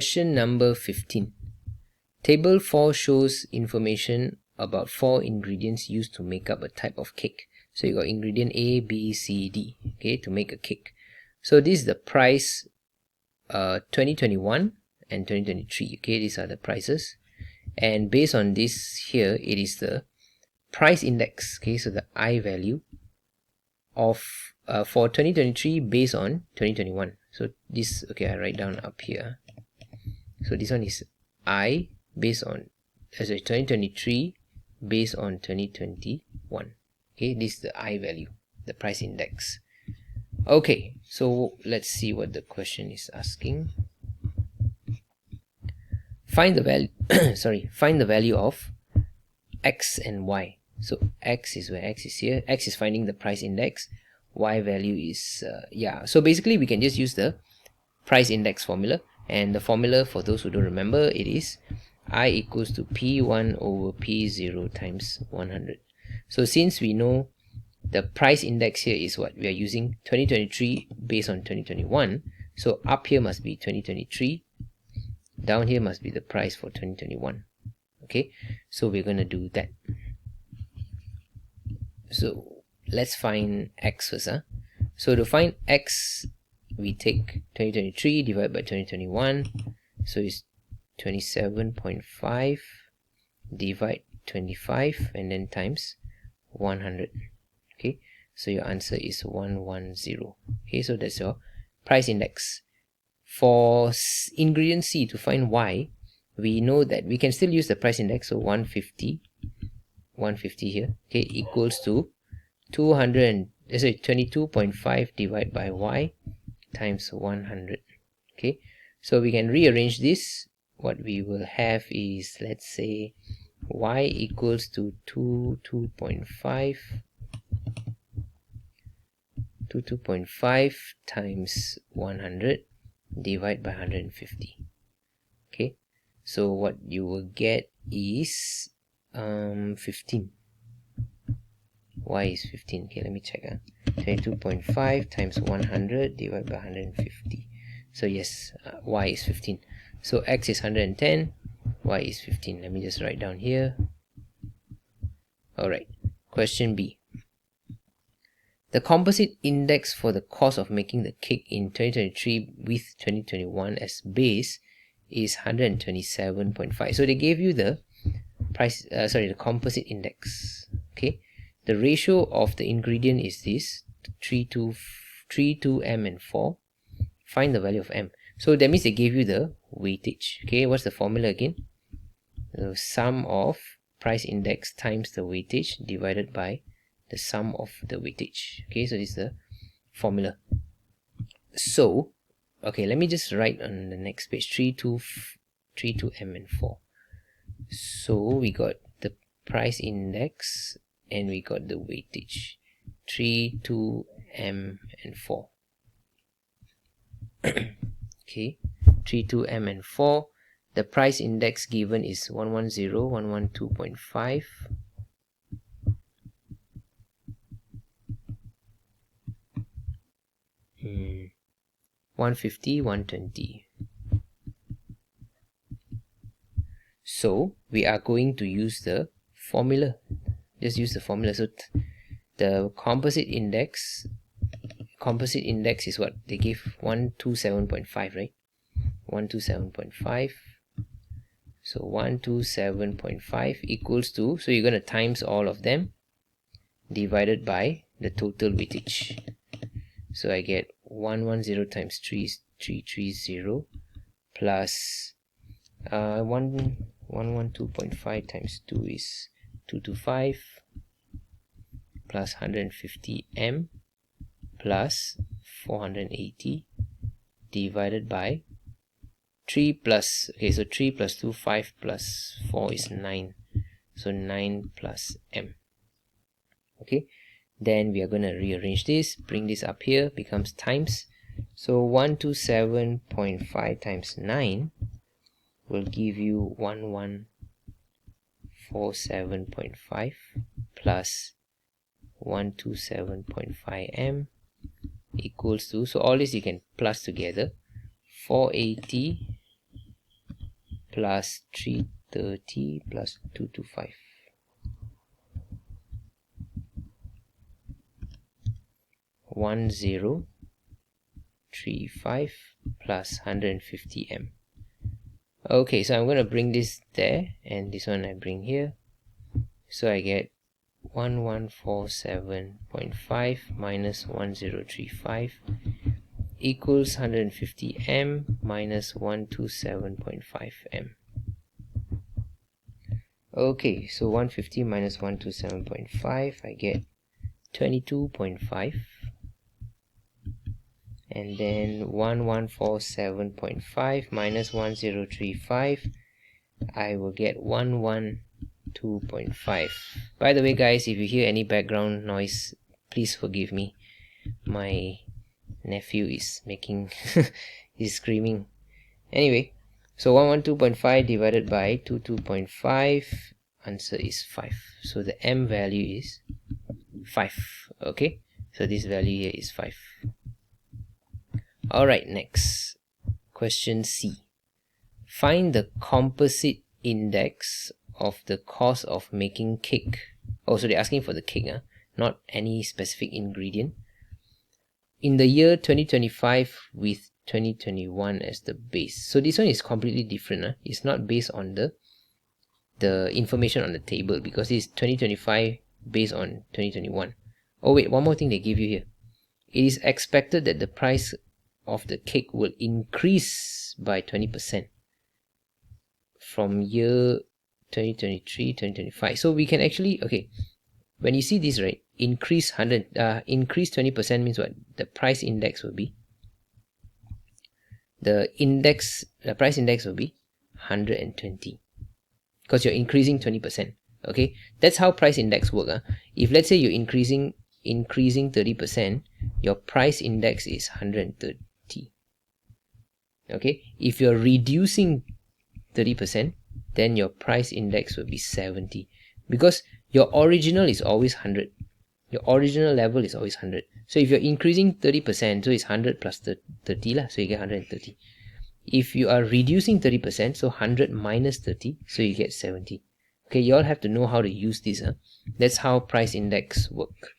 Question number 15. Table 4 shows information about 4 ingredients used to make up a type of cake. So you got ingredient A, B, C, D, okay, to make a cake. So this is the price 2021 and 2023, okay, these are the prices. And based on this here, it is the price index, okay, so the I value of for 2023 based on 2021. So this, okay, I write down up here. So this one is I based on 2023 based on 2021. Okay, this is the I value, the price index. Okay, so let's see what the question is asking. Find the value find the value of X and Y. So X is where X is here. X is finding the price index. Y value is so basically we can just use the price index formula, and the formula, for those who don't remember, it is I equals to P1 over P0 times 100. So since we know the price index here is what we are using, 2023 based on 2021, so up here must be 2023, down here must be the price for 2021. Okay, so we're going to do that. So let's find X first. So to find X, we take 2023 divided by 2021, so it's 27.5 divide 25 and then times 100. Okay, so your answer is 110. Okay, so that's your price index. For ingredient C, to find Y, we know that we can still use the price index, so 150 here, okay, equals to 22.5 divided by Y times 100. Okay, so we can rearrange this. What we will have is, let's say, Y equals to 22.5 times 100 divided by 150. Okay, so what you will get is 15. Y is 15. Okay, let me check. 22.5 times 100 divided by 150. So yes, Y is 15. So X is 110, Y is 15. Let me just write down here. Alright, question B. The composite index for the cost of making the cake in 2023 with 2021 as base is 127.5. So they gave you the price, the composite index. Okay, the ratio of the ingredient is this 3 to M and 4. Find the value of M. So that means they gave you the weightage. Okay, what's the formula again? The sum of price index times the weightage divided by the sum of the weightage. Okay, so this is the formula. So okay, let me just write on the next page 3 to M and 4. So we got the price index and we got the weightage 3 to M and 4. Okay, 3 to M and 4. The price index given is 110, 112.5. Hmm. 150, 120. So we are going to use the formula. Just use the formula. So the composite index is what they give, 127.5, right? 127.5. So 127.5 equals to, so you're going to times all of them divided by the total weightage. So I get 110 times 3 is 330 plus 112.5 times 2 is 225 plus 150 M plus 480 divided by 3 plus, okay, so 3 plus 2, 5 plus 4 is 9. So 9 plus M. Okay, then we are going to rearrange this, bring this up here, becomes times. So 127.5 times 9 will give you 1147.5 plus 127.5 M equals to, so all this you can plus together, 480 plus 330 plus 225. 1035 plus 150 M. Okay, so I'm going to bring this there, and this one I bring here. So I get 1147.5 minus 1035 equals 150 M minus 127.5 M. Okay, so 150 minus 127.5, I get 22.5. And then 1147.5 minus 1035, I will get 112.5. By the way, guys, if you hear any background noise, please forgive me. My nephew is making he's screaming. Anyway, so 112.5 divided by 22.5, answer is 5. So the M value is 5. Okay, so this value here is 5. Alright, next question C. Find the composite index of the cost of making cake. Oh, so they're asking for the cake, not any specific ingredient, in the year 2025 with 2021 as the base. So this one is completely different. It's not based on the information on the table, because it's 2025 based on 2021. Oh wait, one more thing they give you here. It is expected that the price of the cake will increase by 20% from year 2023 2025. So we can actually, okay, when you see this, right, increase 20% means what? The price index will be, the price index will be 120, because you're increasing 20%. Okay, that's how price index work. If let's say you're increasing 30%, your price index is 130. Okay, if you're reducing 30%, then your price index will be 70, because your original is always 100. Your original level is always 100. So if you're increasing 30%, so it's 100 plus 30 lah, so you get 130. If you are reducing 30%, so 100 minus 30, so you get 70. Okay, you all have to know how to use this. That's how price index work.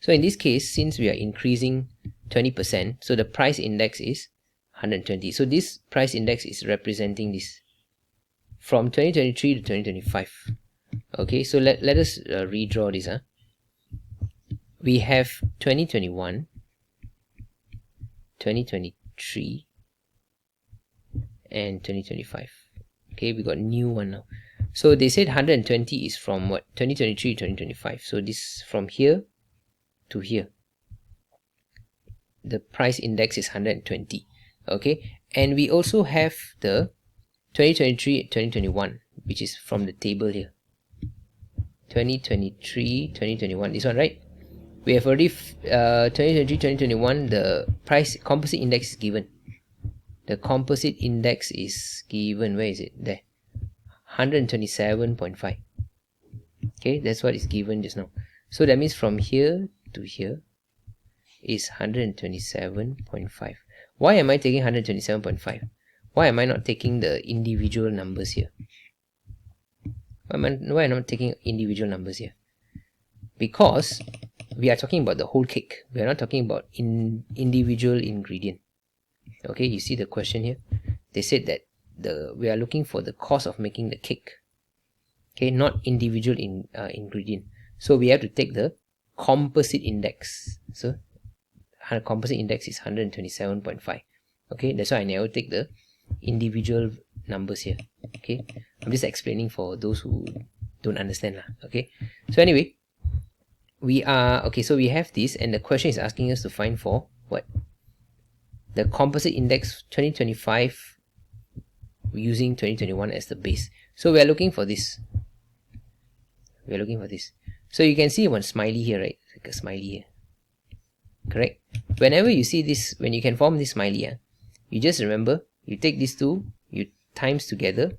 So in this case, since we are increasing 20%, so the price index is 120. So this price index is representing this from 2023 to 2025. Okay, so let us redraw this. We have 2021, 2023, and 2025. Okay, we got new one now. So they said 120 is from what? 2023 to 2025. So this from here to here. The price index is 120. Okay, and we also have the 2023 2021, which is from the table here. 2023 2021, this one, right? We have already 2023 2021, the price composite index is given. The composite index is given, where is it? There, 127.5. Okay, that's what is given just now. So that means from here to here is 127.5. Why am I taking 127.5? Why am I not taking the individual numbers here? Why am I not taking individual numbers here? Because we are talking about the whole cake. We are not talking about individual ingredient. Okay, you see the question here? They said that we are looking for the cost of making the cake. Okay, not individual ingredient. So we have to take the composite index. So composite index is 127.5. Okay, that's why I never take the individual numbers here. Okay, I'm just explaining for those who don't understand. Okay, so anyway, we are okay, so we have this, and the question is asking us to find for what? The composite index 2025 using 2021 as the base. So we are looking for this. We are looking for this. So you can see one smiley here, right? Like a smiley here. Correct? Whenever you see this, when you can form this smiley, you just remember, you take these two, you times together,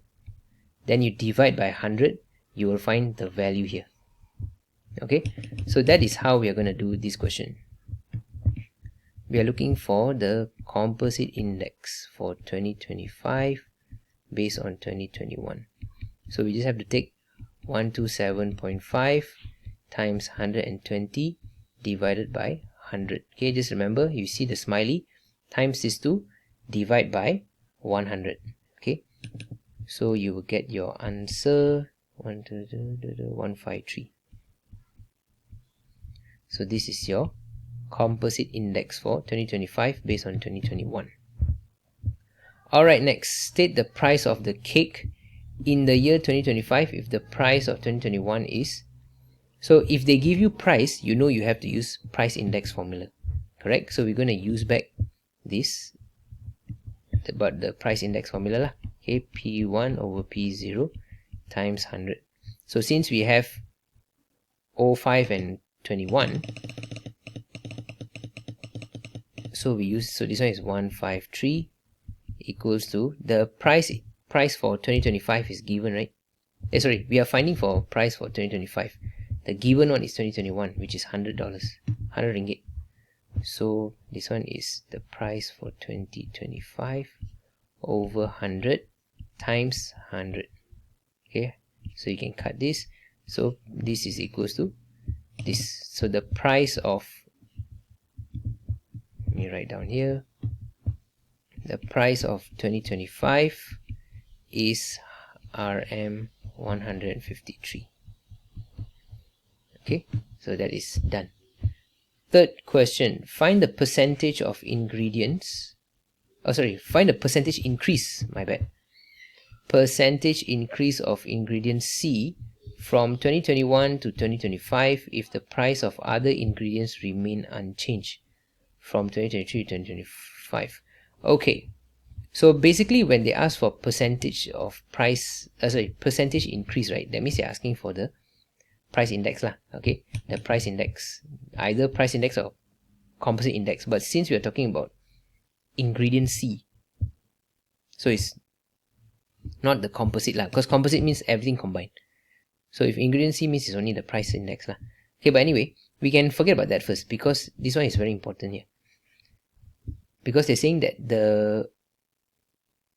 then you divide by 100, you will find the value here. Okay, so that is how we are going to do this question. We are looking for the composite index for 2025 based on 2021. So we just have to take 127.5 times 120 divided by 100. Okay, just remember, you see the smiley, times this 2, divide by 100. Okay, so you will get your answer 153. So this is your composite index for 2025 based on 2021. Alright, next, state the price of the cake in the year 2025 if the price of 2021 is... So if they give you price, you know you have to use price index formula, correct? So we're going to use back this, but the price index formula lah. Okay, P1 over P0 times 100. So since we have 05 and 21, so this one is 153 equals to the price for 2025 is given, right? Sorry, we are finding for price for 2025. The given one is 2021, which is $100, 100 ringgit. So this one is the price for 2025 over 100 times 100. Okay, so you can cut this. So this is equals to this. So the price of, let me write down here, the price of 2025 is RM 153. Okay, so that is done. Third question, find the percentage of ingredients. Find the percentage increase, my bad. Percentage increase of ingredient C from 2021 to 2025 if the price of other ingredients remain unchanged from 2023 to 2025. Okay, so basically when they ask for percentage of price, percentage increase, right, that means they're asking for the price index lah. Okay, the price index, either price index or composite index. But since we are talking about ingredient C, so it's not the composite lah, because composite means everything combined. So if ingredient C means it's only the price index lah. Okay, but anyway, we can forget about that first, because this one is very important here. Because they're saying that the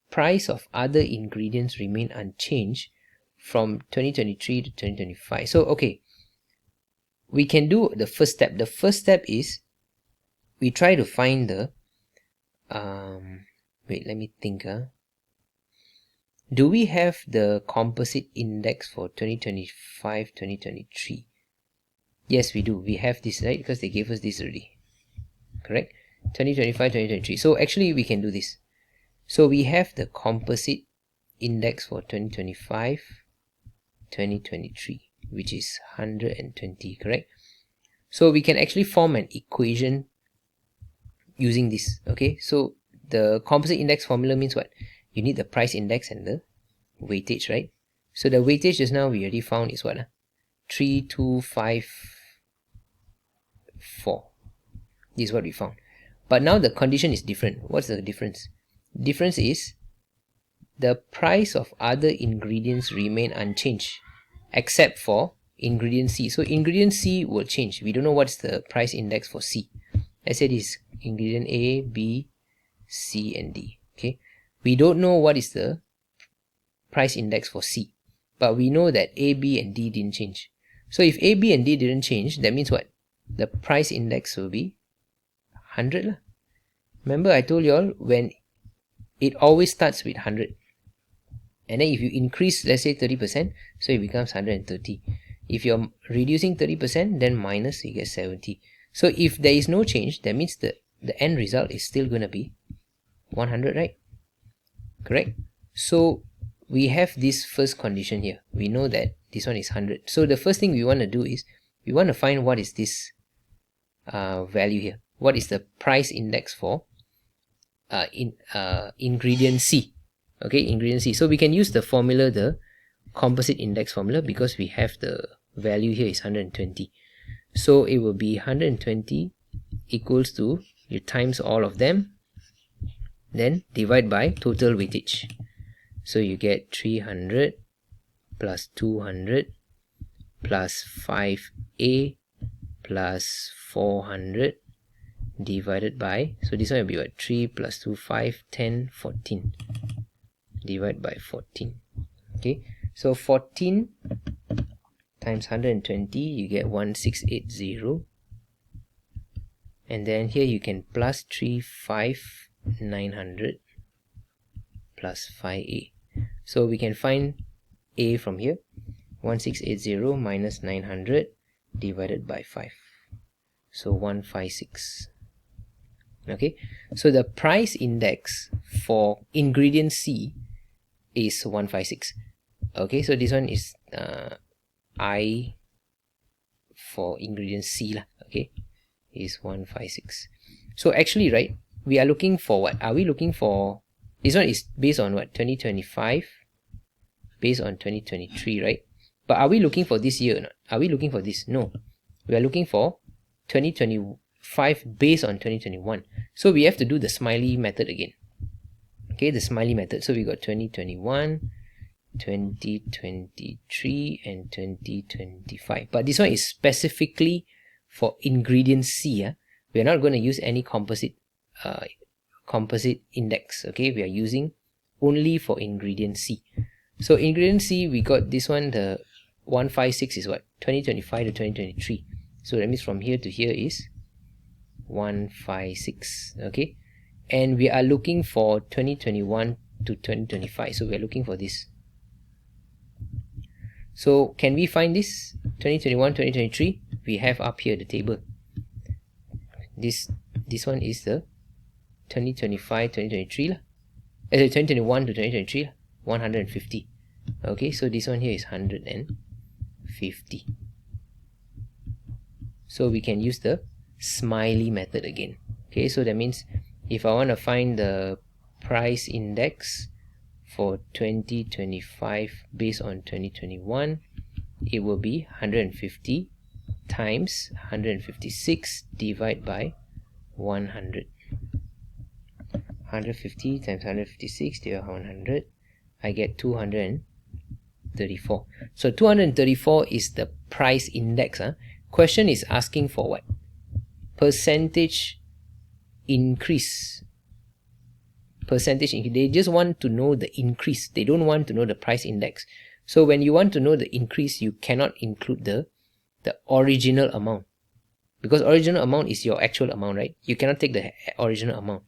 price of other ingredients remain unchanged from 2023 to 2025. So okay, we can do the first step. The first step is we try to find the wait, let me think. Do we have the composite index for 2025 2023? Yes, we do. We have this, right? Because they gave us this already, correct? 2025 2023. So actually we can do this. So we have the composite index for 2025 2023, which is 120, correct? So we can actually form an equation using this. Okay, so the composite index formula means what? You need the price index and the weightage, right? So the weightage just now we already found is what? 3254. This is what we found. But now the condition is different. What's the difference? Difference is the price of other ingredients remain unchanged except for ingredient C. So ingredient C will change. We don't know what's the price index for C. Let's say this ingredient A, B, C and D. Okay, we don't know what is the price index for C, but we know that A, B and D didn't change. So if A, B and D didn't change, that means what? The price index will be 100 lah. Remember I told you all, when it always starts with 100, and then if you increase, let's say 30%, so it becomes 130. If you're reducing 30%, then minus, you get 70. So if there is no change, that means the end result is still going to be 100, right? Correct? So we have this first condition here. We know that this one is 100. So the first thing we want to do is we want to find what is this value here. What is the price index for ingredient C? Okay, ingredient C. So we can use the formula, the composite index formula, because we have the value here is 120. So it will be 120 equals to, you times all of them, then divide by total weightage. So you get 300 plus 200 plus 5A plus 400 divided by, so this one will be what, 3 plus 2, 5, 10, 14 divided by 14. Okay, so 14 times 120, you get 1680. And then here you can plus 35900 plus 5a. So we can find a from here. 1680 minus 900 divided by 5. So 156. Okay, so the price index for ingredient C is 156. Okay, so this one is I for ingredient C lah. Okay, is 156. So actually, right, we are looking for what? Are we looking for, this one is based on what? 2025 based on 2023, right? But are we looking for this year or not? Are we looking for this? No, we are looking for 2025 based on 2021. So we have to do the smiley method again. Okay, the smiley method. So we got 2021, 2023 and 2025, but this one is specifically for ingredient C. We are not going to use any composite index. Okay, we are using only for ingredient C. So ingredient C, we got this one, the 156 is what? 2025 to 2023. So that means from here to here is 156. Okay, and we are looking for 2021 to 2025. So we are looking for this. So can we find this 2021 2023? We have up here the table. This one is the 2025 2023 lah. 2021 to 2023 lah, 150. Okay, so this one here is 150. So we can use the smiley method again. Okay, so that means if I want to find the price index for 2025 based on 2021, it will be 150 times 156 divided by 100. 150 times 156 divided by 100, I get 234. So 234 is the price index. Question is asking for what? Percentage increase. Percentage increase. They just want to know the increase. They don't want to know the price index. So when you want to know the increase, you cannot include the original amount, because original amount is your actual amount, right? You cannot take the original amount.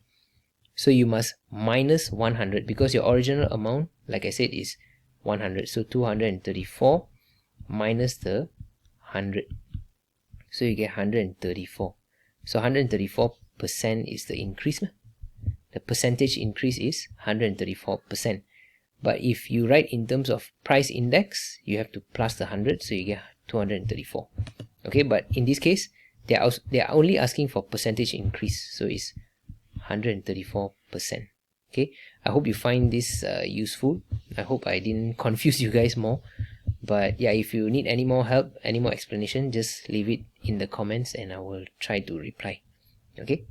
So you must minus 100, because your original amount, like I said, is 100. So 234 minus the 100. So you get 134. So 134% is the increase. The percentage increase is 134%. But if you write in terms of price index, you have to plus the 100, so you get 234. Okay, but in this case, they are only asking for percentage increase, so it's 134%. Okay, I hope you find this useful. I hope I didn't confuse you guys more. But yeah, if you need any more help, any more explanation, just leave it in the comments and I will try to reply. Okay.